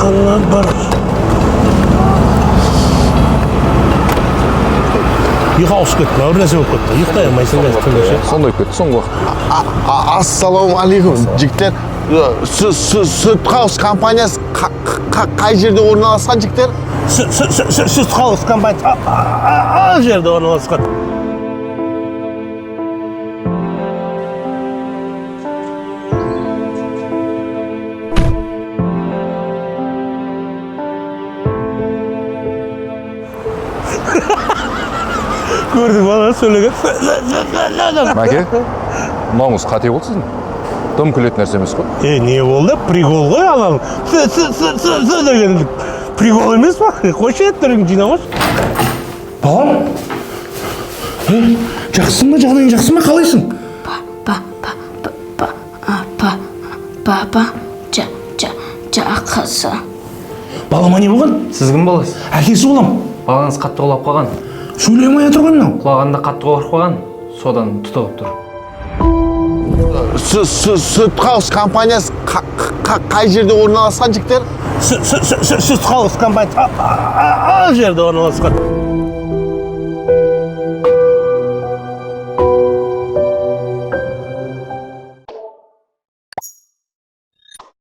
Жақыны бір. Ұйқа ауысып кетті, бір нәрсе болып кетті. Ұйықтай алмайсың да түнде. Сондай болып кетті соңғы уақыт. Ассалаумағалейкум, жігіттер. Сүт хаус компаниясы қай жерде орналасқан, жігіттер? Сүт хаус компаниясы ал жерде орналасқан. Көрдің бала сөйлеген. Мәке, мынауыңыз қате болды сіздің. Дым күлетін нәрсе емес қой. Не болды? Прикол ғой алаң. Деген прикол емес па? Қойшы еттеріңді жинамаш. Балам? Жақсың ба, жағдайың жақсы ма, қалайсың? Папа, жақсы. Балама не болған? Сіз кім боласыз? Әкесі болам. Балаңыз қатты құлап қалған. Сөйлей алмай жатыр ғой мынау. Құлағанда қатты қорқып қалған. Содан тұтығып тұр. Сүт хаус компаниясы қай жерде орналасқан, жігіттер? Сүт хаус компаниясы ал жерде орналасқан.